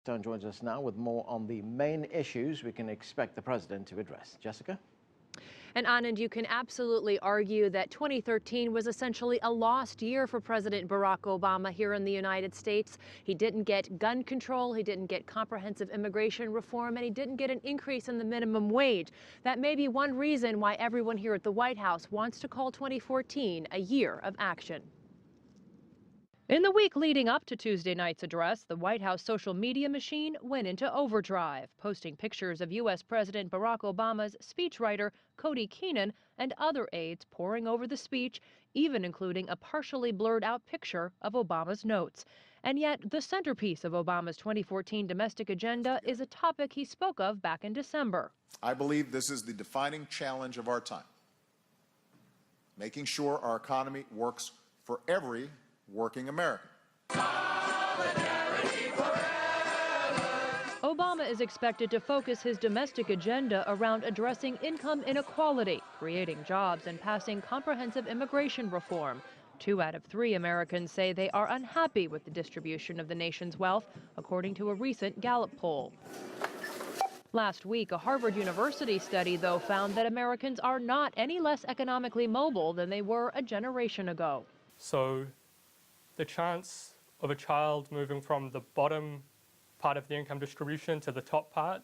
Stone joins us now with more on the main issues we can expect the president to address. Jessica? And Anand, you can absolutely argue that 2013 was essentially a lost year for President Barack Obama here in the United States. He didn't get gun control, he didn't get comprehensive immigration reform, and he didn't get an increase in the minimum wage. That may be one reason why everyone here at the White House wants to call 2014 a year of action. In the week leading up to Tuesday night's address, the White House social media machine went into overdrive, posting pictures of U.S. President Barack Obama's speechwriter, Cody Keenan, and other aides poring over the speech, even including a partially blurred out picture of Obama's notes. And yet, the centerpiece of Obama's 2014 domestic agenda is a topic he spoke of back in December. I believe this is the defining challenge of our time, making sure our economy works for every working American. Obama is expected to focus his domestic agenda around addressing income inequality, creating jobs, and passing comprehensive immigration reform. 2 out of 3 Americans say they are unhappy with the distribution of the nation's wealth, according to a recent Gallup poll. Last week, a Harvard University study, though, found that Americans are not any less economically mobile than they were a generation ago. So the chance of a child moving from the bottom part of the income distribution to the top part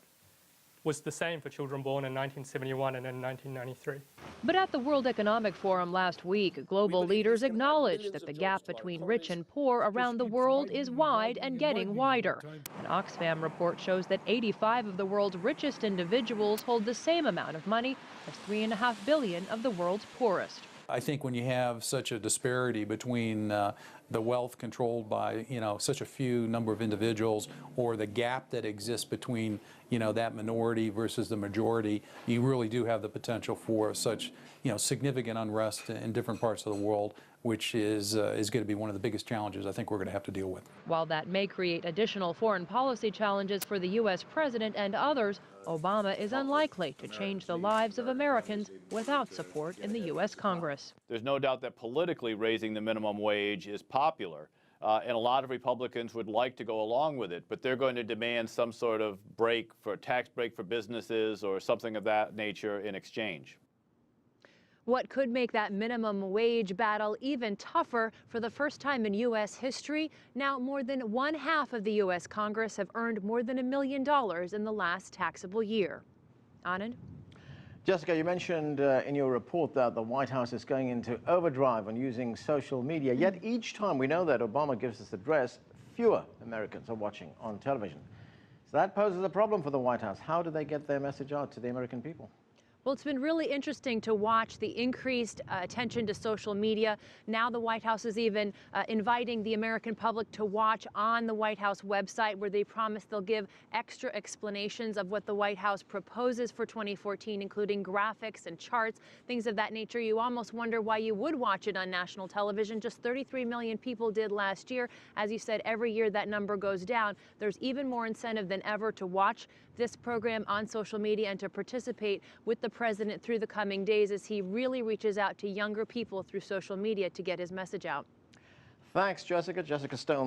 was the same for children born in 1971 and in 1993. But at the World Economic Forum last week, global leaders acknowledged that the gap between rich and poor around the world is wide and getting wider. An Oxfam report shows that 85 of the world's richest individuals hold the same amount of money as 3.5 billion of the world's poorest. I think when you have such a disparity between the wealth controlled by, such a few number of individuals, or the gap that exists between, that minority versus the majority, you really do have the potential for such, significant unrest in different parts of the world, which is going to be one of the biggest challenges I think we're going to have to deal with. While that may create additional foreign policy challenges for the U.S. president and others, Obama is unlikely to change the lives of Americans without support in the U.S. Congress. There's no doubt that politically raising the minimum wage is popular, and a lot of Republicans would like to go along with it, but they're going to demand some sort of tax break for businesses or something of that nature in exchange. What could make that minimum wage battle even tougher? For the first time in U.S. history, now more than 1/2 of the U.S. Congress have earned more than $1 million in the last taxable year. Anand? Jessica, you mentioned in your report that the White House is going into overdrive on using social media. Yet each time we know that Obama gives this address, fewer Americans are watching on television. So that poses a problem for the White House. How do they get their message out to the American people? Well, it's been really interesting to watch the increased attention to social media. Now the White House is even inviting the American public to watch on the White House website, where they promise they'll give extra explanations of what the White House proposes for 2014, including graphics and charts, things of that nature. You almost wonder why you would watch it on national television. Just 33 million people did last year. As you said, every year that number goes down. There's even more incentive than ever to watch this program on social media and to participate with the president through the coming days as he really reaches out to younger people through social media to get his message out. Thanks, Jessica. Jessica Stone.